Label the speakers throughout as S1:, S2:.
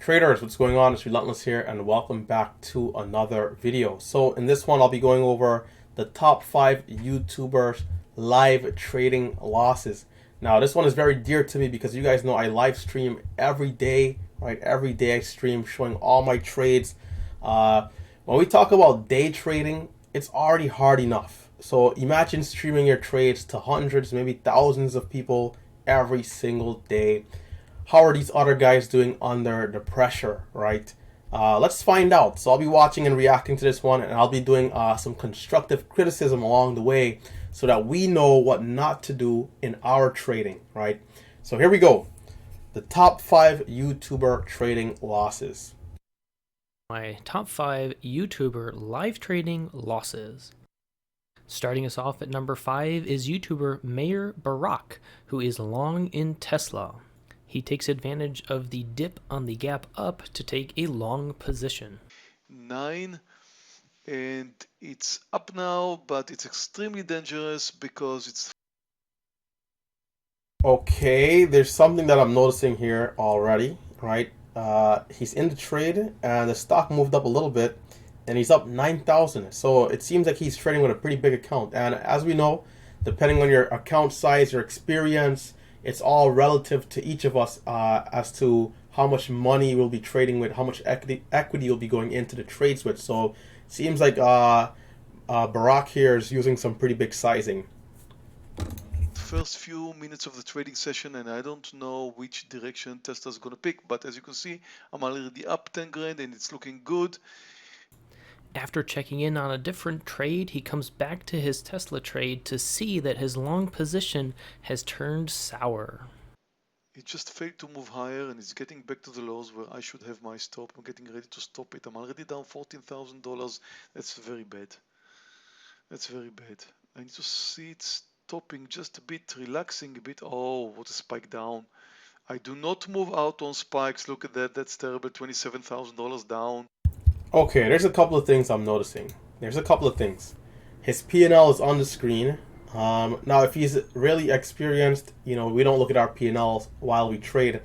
S1: Traders, what's going on? It's Relentless here and welcome back to another video. So in this one, I'll be going over the top 5 YouTubers live trading losses. Now this one is very dear to me because you guys know I live stream every day, right? Every day I stream showing all my trades. When we talk about day trading, it's already hard enough. So imagine streaming your trades to hundreds, maybe thousands of people every single day. How are these other guys doing under the pressure, right? Let's find out. So I'll be watching and reacting to this one, and I'll be doing some constructive criticism along the way so that we know what not to do in our trading, right? So here we go. The top 5 YouTuber trading losses.
S2: My top 5 YouTuber live trading losses. Starting us off at number 5 is YouTuber Meir Barak, who is long in Tesla. He takes advantage of the dip on the gap up to take a long position.
S3: 9, and it's up now, but it's extremely dangerous because it's...
S1: Okay, there's something that I'm noticing here already, right? He's in the trade and the stock moved up a little bit and he's up 9,000. So it seems like he's trading with a pretty big account. And as we know, depending on your account size, your experience, it's all relative to each of us as to how much money we'll be trading with, how much equity will be going into the trades with. So it seems like Barak here is using some pretty big sizing.
S3: First few minutes of the trading session, and I don't know which direction Tesla's gonna pick, but as you can see, I'm already up 10 grand and it's looking good.
S2: After checking in on a different trade, he comes back to his Tesla trade to see that his long position has turned sour.
S3: It just failed to move higher and it's getting back to the lows where I should have my stop. I'm getting ready to stop it. I'm already down $14,000. That's very bad. That's very bad. I need to see it stopping just a bit, relaxing a bit. Oh, what a spike down. I do not move out on spikes. Look at that. That's terrible. $27,000 down.
S1: Okay, there's a couple of things I'm noticing. There's a couple of things. His P&L is on the screen. Now, if he's really experienced, we don't look at our P&Ls while we trade.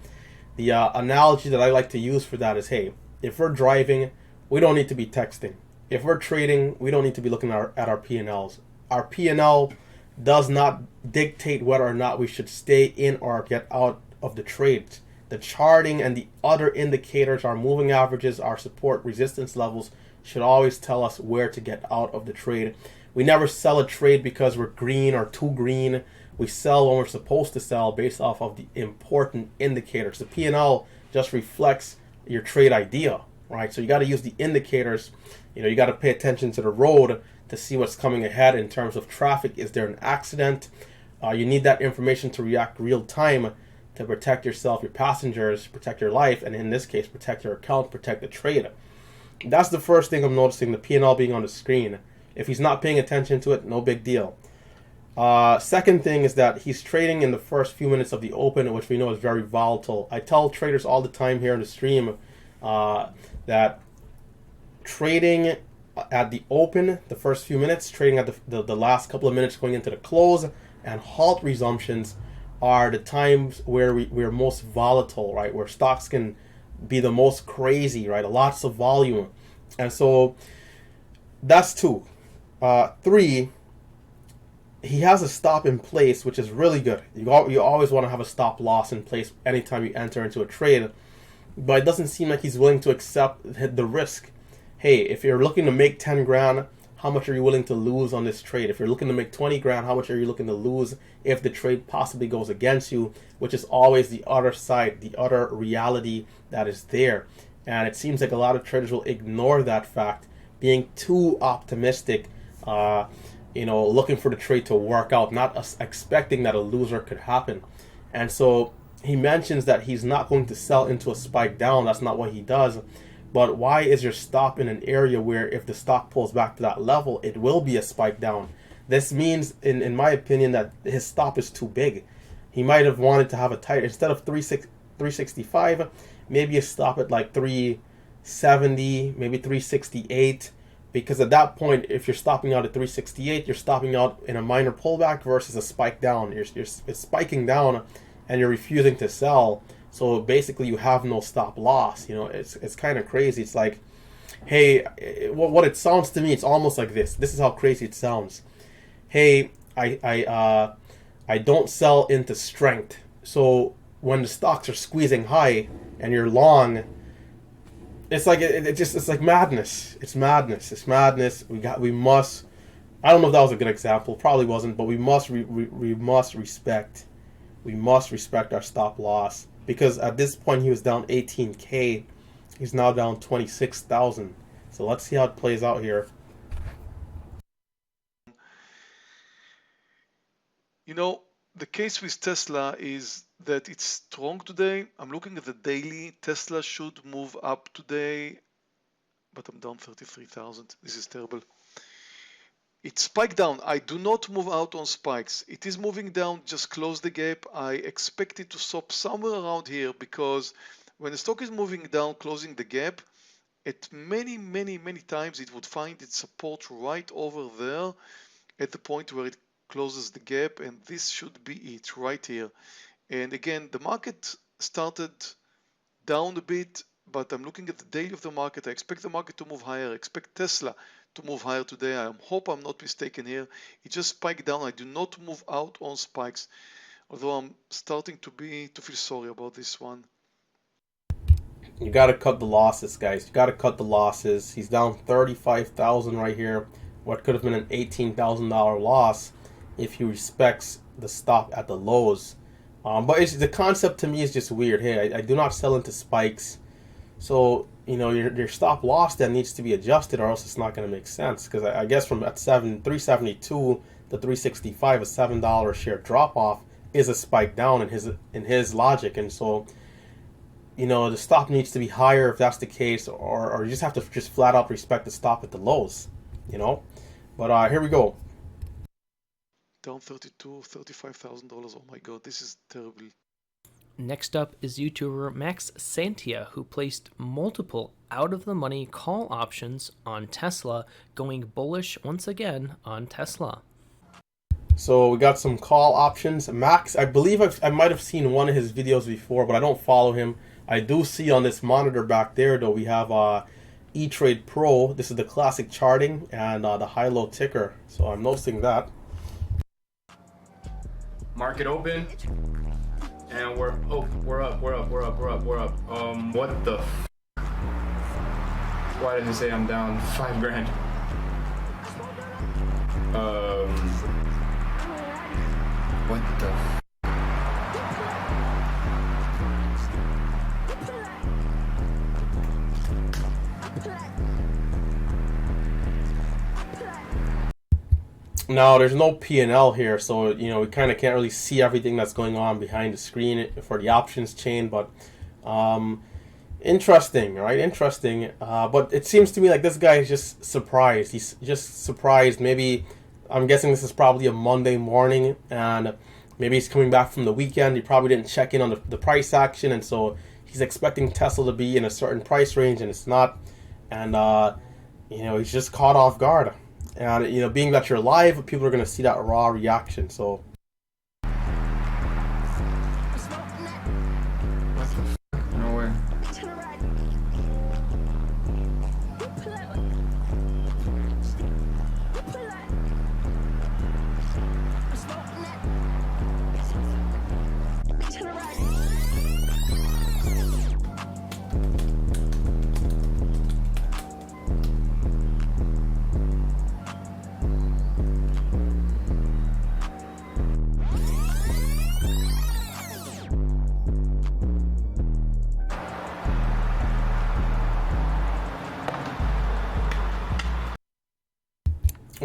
S1: The analogy that I like to use for that is, hey, if we're driving, we don't need to be texting. If we're trading, we don't need to be looking at our P&Ls. Our P&L does not dictate whether or not we should stay in or get out of the trades. The charting and the other indicators, our moving averages, our support resistance levels should always tell us where to get out of the trade. We never sell a trade because we're green or too green. We sell when we're supposed to sell based off of the important indicators. The P&L just reflects your trade idea, right? So you got to use the indicators. You got to pay attention to the road to see what's coming ahead in terms of traffic. Is there an accident? You need that information to react real time to protect yourself, your passengers, protect your life, and in this case, protect your account, protect the trade. That's the first thing I'm noticing, the P&L being on the screen. If he's not paying attention to it, no big deal. Second thing is that he's trading in the first few minutes of the open, which we know is very volatile. I tell traders all the time here in the stream that trading at the open, the first few minutes, trading at the last couple of minutes going into the close, and halt resumptions are the times where we're most volatile, right? Where stocks can be the most crazy, right? Lots of volume. And so that's 2. 3, he has a stop in place, which is really good. You always want to have a stop loss in place anytime you enter into a trade. But it doesn't seem like he's willing to accept the risk. Hey, if you're looking to make 10 grand, how much are you willing to lose on this trade? If you're looking to make 20 grand, how much are you looking to lose if the trade possibly goes against you, which is always the other side, the other reality that is there. And it seems like a lot of traders will ignore that fact, being too optimistic, looking for the trade to work out, not expecting that a loser could happen. And so he mentions that he's not going to sell into a spike down. That's not what he does. But why is your stop in an area where if the stock pulls back to that level, it will be a spike down? This means, in my opinion, that his stop is too big. He might have wanted to have a tight, instead of 365, maybe a stop at like 370, maybe 368. Because at that point, if you're stopping out at 368, you're stopping out in a minor pullback versus a spike down. It's spiking down and you're refusing to sell. So basically, you have no stop loss. You know, it's kind of crazy. It's like, hey, what it sounds to me, it's almost like this. This is how crazy it sounds. Hey, I don't sell into strength. So when the stocks are squeezing high and you're long, it's like it's like madness. It's madness. It's madness. We must. I don't know if that was a good example. Probably wasn't, but we must respect. We must respect our stop loss, because at this point he was down 18K. He's now down 26,000. So let's see how it plays out here.
S3: You know, the case with Tesla is that it's strong today. I'm looking at the daily. Tesla should move up today, but I'm down 33,000. This is terrible. It spiked down. I do not move out on spikes. It is moving down. Just close the gap. I expect it to stop somewhere around here, because when the stock is moving down, closing the gap, at many times it would find its support right over there at the point where it closes the gap, and this should be it right here. And again, the market started down a bit, but I'm looking at the daily of the market. I expect the market to move higher. I expect Tesla to move higher today. I hope I'm not mistaken here. It just spiked down. I do not move out on spikes, although I'm starting to feel sorry about this one.
S1: You got to cut the losses, guys. You got to cut the losses. He's down 35,000 right here. What could have been an $18,000 loss if he respects the stop at the lows. But the concept to me is just weird. Hey, I do not sell into spikes. So, you know, your stop loss then needs to be adjusted, or else it's not going to make sense. Because I guess from at 372 to 365, a $7 share drop off is a spike down in his logic. And so, you know, the stop needs to be higher if that's the case, or you just have to just flat out respect the stop at the lows, you know. But here we go.
S3: Down $35,000. Oh my god, this is terrible.
S2: Next up is YouTuber Max Santua, who placed multiple out-of-the-money call options on Tesla, going bullish once again on Tesla.
S1: So we got some call options. Max, I believe I might have seen one of his videos before, but I don't follow him. I do see on this monitor back there, though, we have E-Trade Pro. This is the classic charting and the high-low ticker. So I'm noticing that.
S4: Market open, and we're up. What the why did it say I'm down 5 grand? What the
S1: Now, there's no P&L here, so, you know, we kind of can't really see everything that's going on behind the screen for the options chain, but interesting, right? Interesting. But it seems to me like this guy is just surprised. He's just surprised. Maybe, I'm guessing this is probably a Monday morning, and maybe he's coming back from the weekend. He probably didn't check in on the price action, and so he's expecting Tesla to be in a certain price range, and it's not. And, you know, he's just caught off guard. And, you know, being that you're live, people are going to see that raw reaction. So,
S4: no way.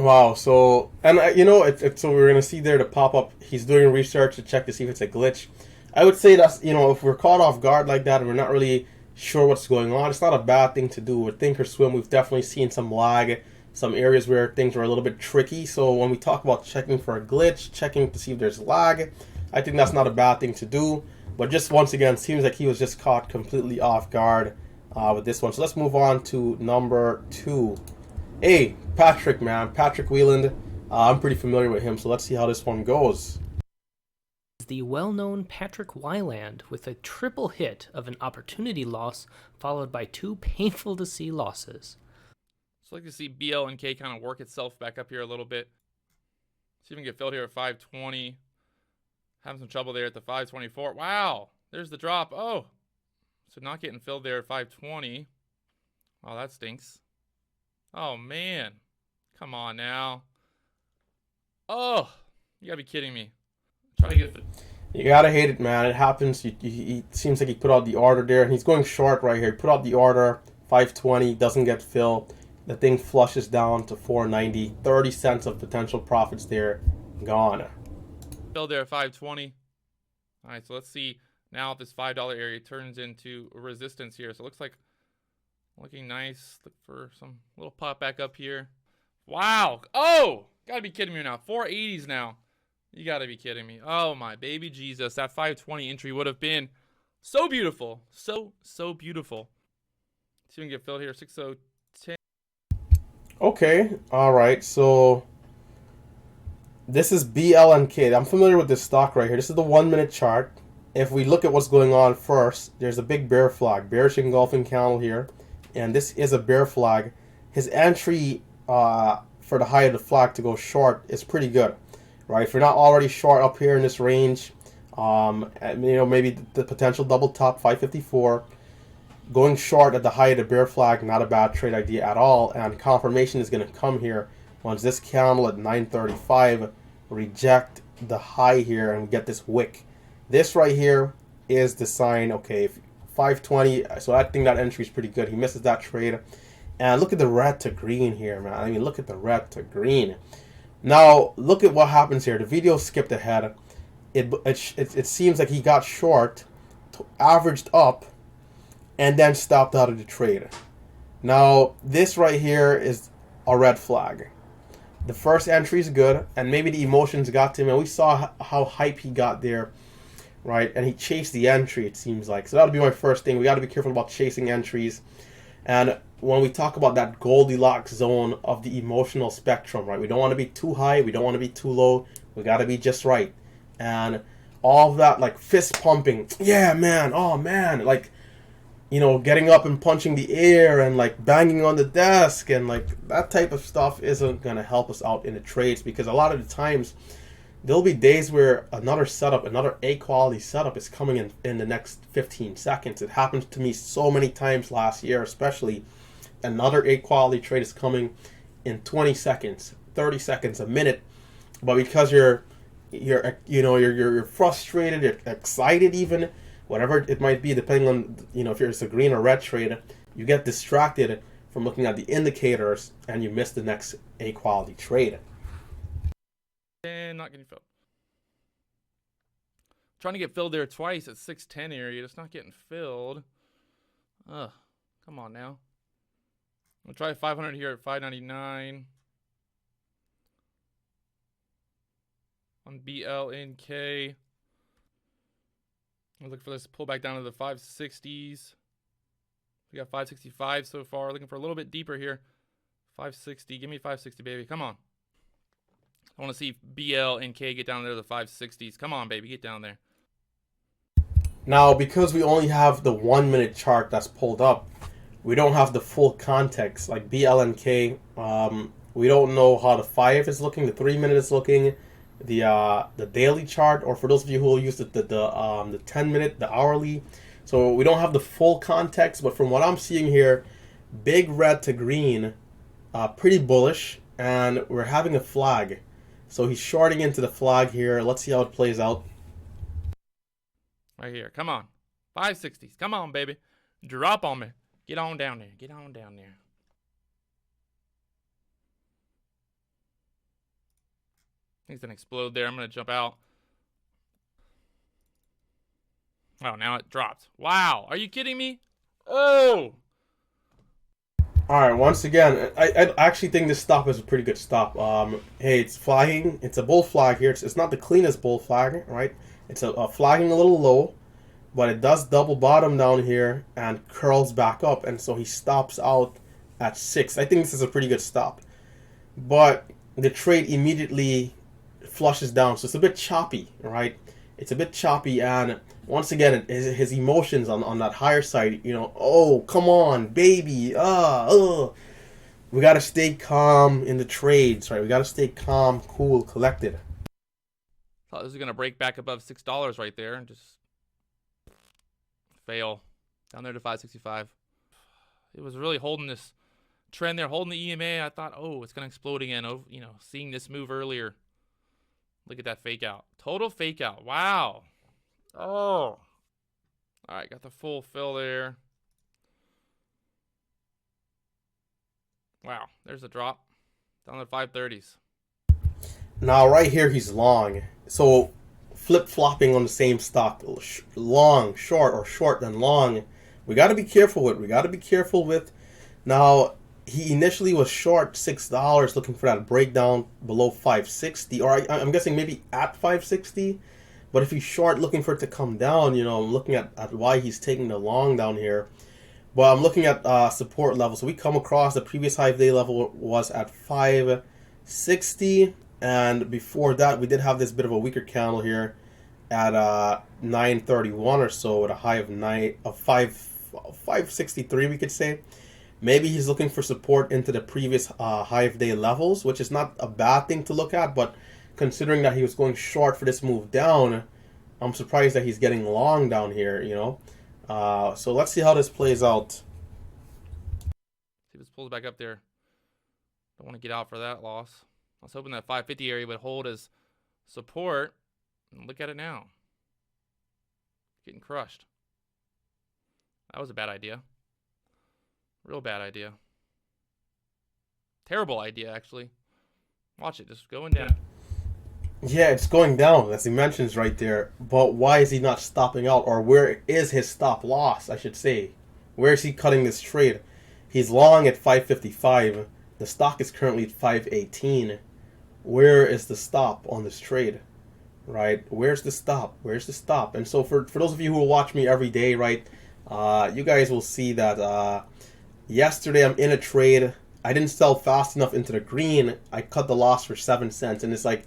S1: wow. So, and you know, so we're going to see there to pop up. He's doing research to check to see if it's a glitch. I would say that's, you know, if we're caught off guard like that and we're not really sure what's going on, it's not a bad thing to do. With Thinkorswim, we've definitely seen some lag, some areas where things were a little bit tricky. So when we talk about checking for a glitch, checking to see if there's lag, I think that's not a bad thing to do. But just once again, seems like he was just caught completely off guard with this one. So let's move on to number 2. Hey, Patrick, man. Patrick Wieland. I'm pretty familiar with him, so let's see how this one goes.
S2: the well-known Patrick Wyland with a triple hit of an opportunity loss followed by 2 painful-to-see losses.
S5: So I'd like to see BL and K kind of work itself back up here a little bit. See if we can get filled here at 520. Having some trouble there at the 524. Wow, there's the drop. Oh, so not getting filled there at 520. Wow, that stinks. Oh, man. Come on now. Oh, you gotta be kidding me. Try to get the...
S1: You gotta hate it, man. It happens. It seems like he put out the order there, and he's going short right here. He put out the order, 520, doesn't get filled. The thing flushes down to 490. 30 cents of potential profits there, gone.
S5: Filled there at 520. All right, so let's see now if this $5 area turns into resistance here. So it looks like looking nice. Look for some little pop back up here. Wow. Oh, gotta be kidding me now. 480s now. You gotta be kidding me. Oh my baby Jesus. That 520 entry would have been so beautiful. So beautiful. See if we can get filled here. 6010.
S1: Okay, alright, so this is BLNK. I'm familiar with this stock right here. This is the 1 minute chart. If we look at what's going on first, there's a big bear flag, bearish engulfing candle here, and this is a bear flag. His entry for the high of the flag to go short is pretty good, right? If you're not already short up here in this range, maybe the potential double top 554, going short at the high of the bear flag, not a bad trade idea at all. And confirmation is going to come here once this candle at 935 reject the high here and we get this wick. This right here is the sign. Okay, 520. So I think that entry is pretty good. He misses that trade. And look at the red to green here, man. I mean, look at the red to green. Now, look at what happens here. The video skipped ahead. It seems like he got short, averaged up, and then stopped out of the trade. Now, this right here is a red flag. The first entry is good, and maybe the emotions got to him, and we saw how hype he got there, right? And he chased the entry, it seems like. So that would be my first thing. We got to be careful about chasing entries. And when we talk about that Goldilocks zone of the emotional spectrum, right? We don't want to be too high. We don't want to be too low. We got to be just right. And all of that, like fist pumping. Yeah, man. Oh, man. Like, you know, getting up and punching the air and like banging on the desk and like that type of stuff isn't going to help us out in the trades, because a lot of the times there'll be days where another setup, another A quality setup is coming in the next 15 seconds. It happened to me so many times last year, especially. Another A quality trade is coming in 20 seconds, 30 seconds, a minute. But because you're frustrated, you're excited even, whatever it might be, depending on, if it's a green or red trade, you get distracted from looking at the indicators and you miss the next A quality trade.
S5: And not getting filled. Trying to get filled there twice at 610 area. It's not getting filled. Ugh. Come on now. We'll try 500 here at 599. On BLNK. We'll look for this pull back down to the 560s. We got 565 so far. Looking for a little bit deeper here. 560. Give me 560, baby. Come on. I want to see BL and K get down there to the 560s. Come on, baby. Get down there.
S1: Now, because we only have the 1 minute chart that's pulled up, we don't have the full context. Like BL and K, we don't know how the 5 is looking, the 3 minute is looking, the daily chart, or for those of you who will use the 10 minute, the hourly. So we don't have the full context, but from what I'm seeing here, big red to green, pretty bullish, and we're having a flag. So he's shorting into the flag here. Let's see how it plays out.
S5: Right here. Come on. 560s. Come on, baby. Drop on me. Get on down there. Get on down there. Things gonna explode there. I'm gonna jump out. Oh, now it dropped. Wow. Are you kidding me? Oh!
S1: Alright, once again, I actually think this stop is a pretty good stop. Hey, it's flagging. It's a bull flag here. It's not the cleanest bull flag, right? It's a flagging a little low, but it does double bottom down here and curls back up, and so he stops out at 6. I think this is a pretty good stop. But the trade immediately flushes down, so it's a bit choppy, right? It's a bit choppy, and once again, his emotions on that higher side, you know, oh, come on, baby, we gotta stay calm in the trades, right? We gotta stay calm, cool, collected.
S5: Thought this was gonna break back above $6 right there and just fail. Down there to 565. It was really holding this trend there, holding the EMA. I thought, oh, it's gonna explode again. Oh, you know, seeing this move earlier. Look at that fake out. Total fake out. Wow. Oh. All right, got the full fill there. Wow, there's a drop. Down to 530s.
S1: Now, right here, he's long. So, flip-flopping on the same stock. Long, short, or short, then long. We got to be careful with. Now, he initially was short $6, looking for that breakdown below 560, or I'm guessing maybe at 560. But if he's short, looking for it to come down, you know, I'm looking at why he's taking the long down here. But I'm looking at support level. So we come across the previous high day level was at 560, and before that we did have this bit of a weaker candle here at 931 or so, with a high of 563, we could say. Maybe he's looking for support into the previous high of day levels, which is not a bad thing to look at, but considering that he was going short for this move down, I'm surprised that he's getting long down here, you know. So let's see how this plays out.
S5: See if this pulls back up there. Don't want to get out for that loss. I was hoping that 550 area would hold as support. And look at it now. Getting crushed. That was a bad idea. Real bad idea. Terrible idea, actually. Watch it, just going down.
S1: Yeah, it's going down, as he mentions right there. But why is he not stopping out? Or where is his stop loss, I should say? Where is he cutting this trade? He's long at 555. The stock is currently at 518. Where is the stop on this trade? Right? Where's the stop? Where's the stop? And so for those of you who will watch me every day, right, you guys will see that yesterday I'm in a trade. I didn't sell fast enough into the green. I cut the loss for 7 cents. And it's like,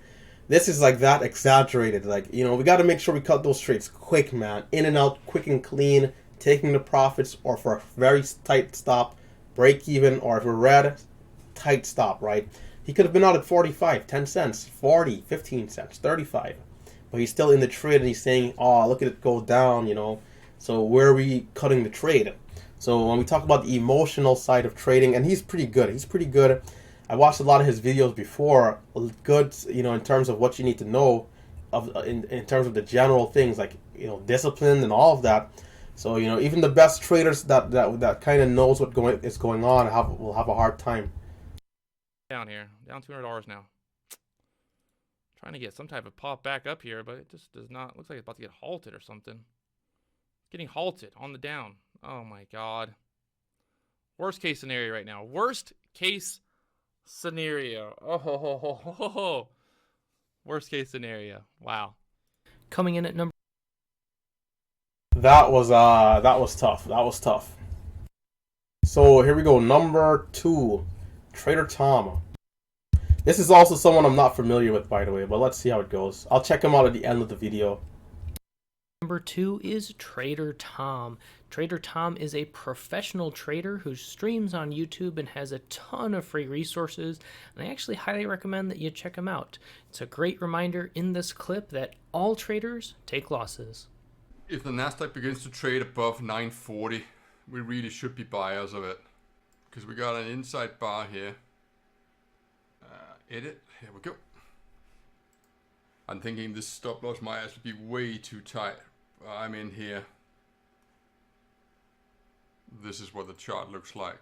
S1: this is like that exaggerated. Like, you know, we got to make sure we cut those trades quick, man. In and out, quick and clean, taking the profits, or for a very tight stop, break even, or if we're red, tight stop, right? He could have been out at 45, 10 cents, 40, 15 cents, 35. But he's still in the trade and he's saying, oh, look at it go down, you know. So where are we cutting the trade? So when we talk about the emotional side of trading, and he's pretty good. He's pretty good. I watched a lot of his videos before. Good, you know, in terms of what you need to know, in terms of the general things like, you know, discipline and all of that. So, you know, even the best traders that kind of knows what is going on will have a hard time.
S5: Down here, down $200 now. Trying to get some type of pop back up here, but it just does not. Looks like it's about to get halted or something. Getting halted on the down. Oh my god. Worst case scenario right now. Worst case scenario. Oh. Worst case scenario. Wow.
S2: Coming in at number.
S1: That was tough. That was tough. So here we go. Number 2, Trader Tom. This is also someone I'm not familiar with, by the way, but let's see how it goes. I'll check him out at the end of the video.
S2: Number 2 is Trader Tom. Trader Tom is a professional trader who streams on YouTube and has a ton of free resources, and I actually highly recommend that you check him out. It's a great reminder in this clip that all traders take losses.
S6: If the Nasdaq begins to trade above 940, we really should be buyers of it, because we got an inside bar here. Edit, here we go. I'm thinking this stop loss might actually be way too tight. I'm in here. This is what the chart looks like.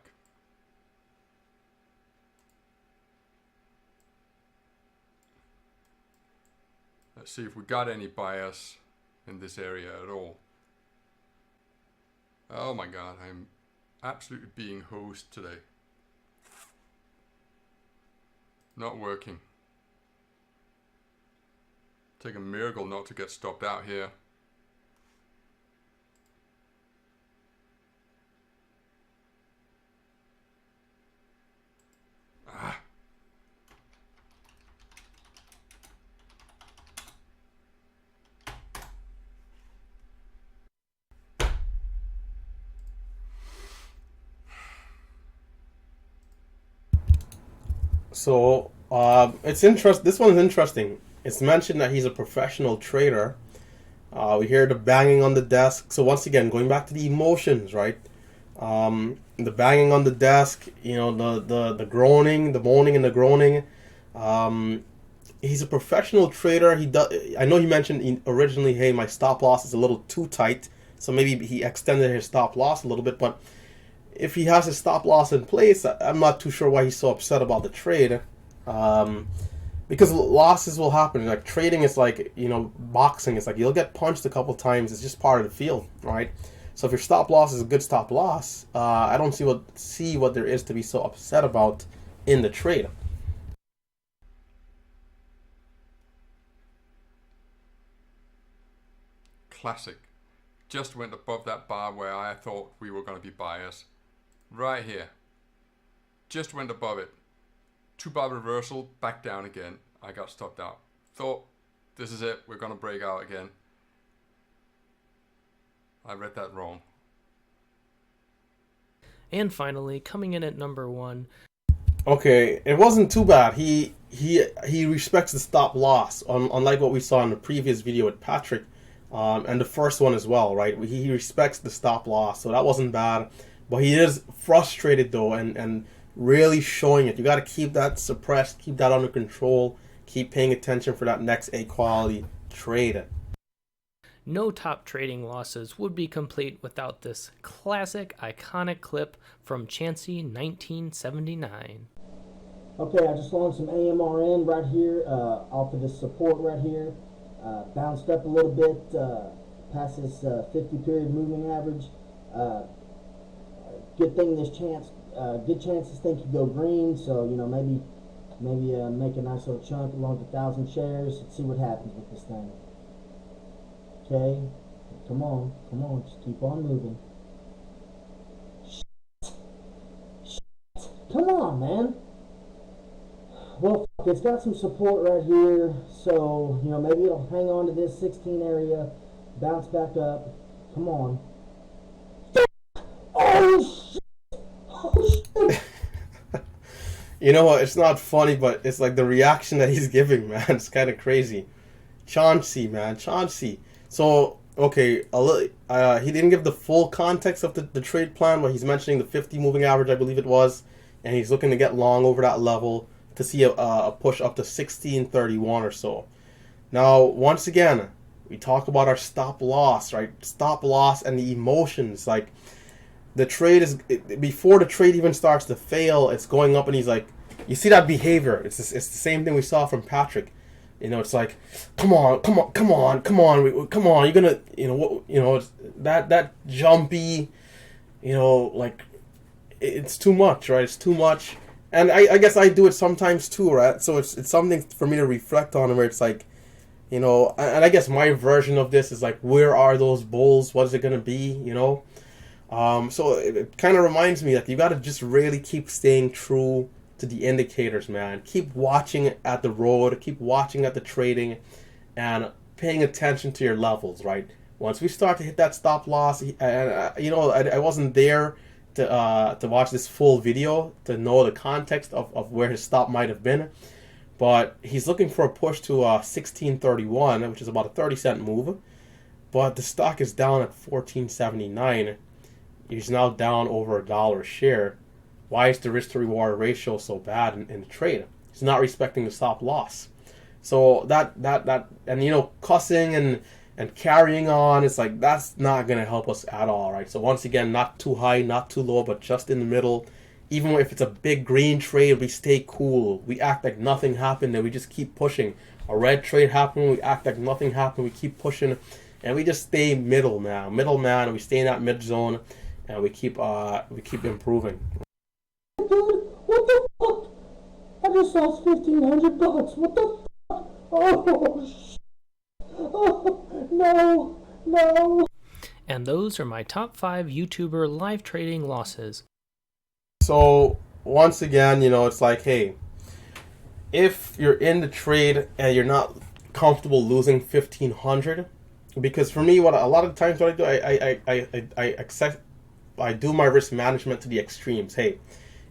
S6: Let's see if we got any buyers in this area at all. Oh my god, I'm absolutely being hosed today. Not working. Take a miracle not to get stopped out here. Ah.
S1: So This one is interesting. It's mentioned that he's a professional trader. We hear the banging on the desk. So once again, going back to the emotions, right? The banging on the desk, the groaning, the moaning, and the groaning. He's a professional trader. I know he mentioned originally, hey, my stop loss is a little too tight, so maybe he extended his stop loss a little bit. But if he has his stop loss in place, I'm not too sure why he's so upset about the trade. Because losses will happen. Like trading is like, boxing. It's like you'll get punched a couple times. It's just part of the field, right? So if your stop loss is a good stop loss, I don't see what there is to be so upset about in the trade.
S6: Classic. Just went above that bar where I thought we were going to be buyers. Right here. Just went above it. 2-bar reversal, back down again. I got stopped out. Thought, this is it, we're going to break out again. I read that wrong.
S2: And finally, coming in at number 1.
S1: Okay, it wasn't too bad. He respects the stop loss, unlike what we saw in the previous video with Patrick, and the first one as well, right? He respects the stop loss, so that wasn't bad. But he is frustrated though, and really showing it. You got to keep that suppressed, keep that under control, keep paying attention for that next A quality trade.
S2: No top trading losses would be complete without this classic, iconic clip from Chansey 1979.
S7: Okay, I just launched some AMRN right here off of this support right here. Bounced up a little bit past this 50 period moving average. Good thing good chance this thing could go green, so maybe make a nice little chunk along with 1,000 shares. Let's see what happens with this thing. Okay, come on, just keep on moving. Shit. Come on, man. Well, it's got some support right here, so maybe it'll hang on to this 16 area, bounce back up. Come on. Oh shit! Oh shit!
S1: You know what? It's not funny, but it's like the reaction that he's giving, man. It's kind of crazy. Chauncey, man, Chauncey. So, okay, he didn't give the full context of the trade plan, but he's mentioning the 50 moving average, I believe it was, and he's looking to get long over that level to see a push up to 1631 or so. Now, once again, we talk about our stop loss, right? Stop loss and the emotions. Like, the trade is, before the trade even starts to fail, it's going up, and he's like, you see that behavior. It's the same thing we saw from Patrick. It's like, come on, you're gonna, it's that jumpy, like, it's too much, right? It's too much. And I guess I do it sometimes too, right? So it's something for me to reflect on, where it's like, and I guess my version of this is like, where are those bulls? What is it gonna be? So it kind of reminds me that you got to just really keep staying true to the indicators, man. Keep watching at the road, keep watching at the trading, and paying attention to your levels, right? Once we start to hit that stop loss, and I wasn't there to watch this full video to know the context of where his stop might have been, but he's looking for a push to 1631, which is about a 30-cent move, but the stock is down at 14.79. He's now down over $1 a share. Why is the risk to reward ratio so bad in the trade? He's not respecting the stop loss. So that and cussing and carrying on, it's like, that's not gonna help us at all, right? So once again, not too high, not too low, but just in the middle. Even if it's a big green trade, we stay cool. We act like nothing happened, and we just keep pushing. A red trade happened, we act like nothing happened, we keep pushing, and we just stay middle now, and we stay in that mid zone, and we keep improving.
S7: Dude, what the fuck? I just lost $1,500. What the fuck? Oh shit! Oh no!
S2: And those are my top 5 YouTuber live trading losses.
S1: So once again, it's like, hey, if you're in the trade and you're not comfortable losing $1,500, because for me, a lot of times what I do, I do my risk management to the extremes. Hey,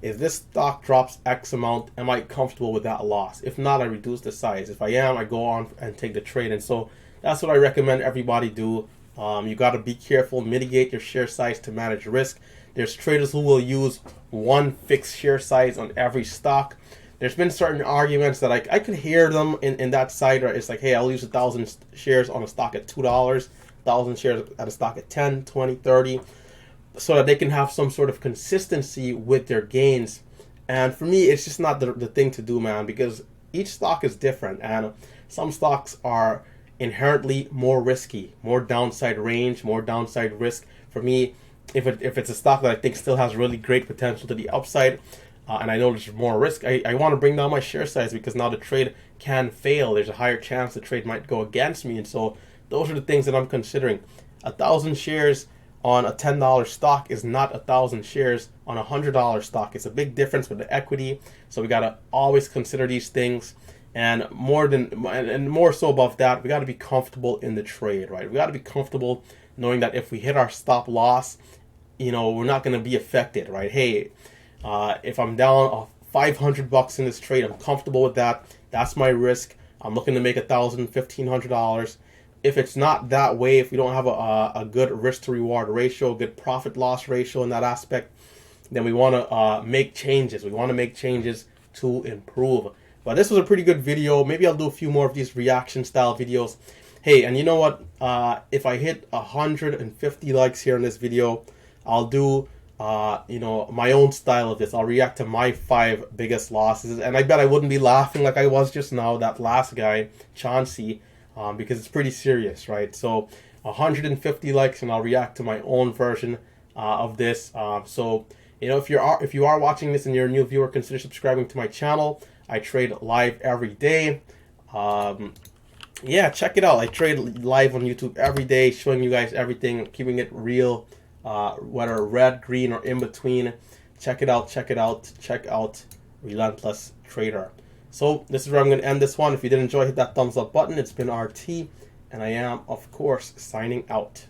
S1: If this stock drops X amount, am I comfortable with that loss? If not, I reduce the size. If I am, I go on and take the trade. And so that's what I recommend everybody do. You got to be careful, mitigate your share size to manage risk. There's traders who will use one fixed share size on every stock. There's been certain arguments that I could hear them in that side, where it's like, hey, I'll use 1,000 shares on a stock at $2, 1,000 shares at a stock at 10, 20, 30, so that they can have some sort of consistency with their gains. And for me, it's just not the thing to do, man, because each stock is different, and some stocks are inherently more risky, more downside range, more downside risk. For me, if it's a stock that I think still has really great potential to the upside, and I know there's more risk, I want to bring down my share size, because now the trade can fail. There's a higher chance the trade might go against me. And so those are the things that I'm considering. 1,000 shares on a $10 stock is not 1,000 shares on a $100 stock. It's a big difference with the equity. So we got to always consider these things. And more so above that, we got to be comfortable in the trade, right? We got to be comfortable knowing that if we hit our stop loss, we're not going to be affected, right? Hey, if I'm down $500 in this trade, I'm comfortable with that. That's my risk. I'm looking to make $1,000, $1,500. If it's not that way, if we don't have a good risk to reward ratio, good profit loss ratio in that aspect, then we want to make changes. We want to make changes to improve. But this was a pretty good video. Maybe I'll do a few more of these reaction style videos. Hey, and you know what? If I hit 150 likes here in this video, I'll do my own style of this. I'll react to my 5 biggest losses, and I bet I wouldn't be laughing like I was just now, that last guy, Chauncey, because it's pretty serious, right? So 150 likes, and I'll react to my own version of this. So if you are watching this and you're a new viewer, consider subscribing to my channel. I trade live every day. Yeah, check it out. I trade live on YouTube every day, showing you guys everything, keeping it real, whether red, green, or in between. Check it out. Check out Relentless Trader. So this is where I'm going to end this one. If you did enjoy, hit that thumbs up button. It's been RT, and I am, of course, signing out.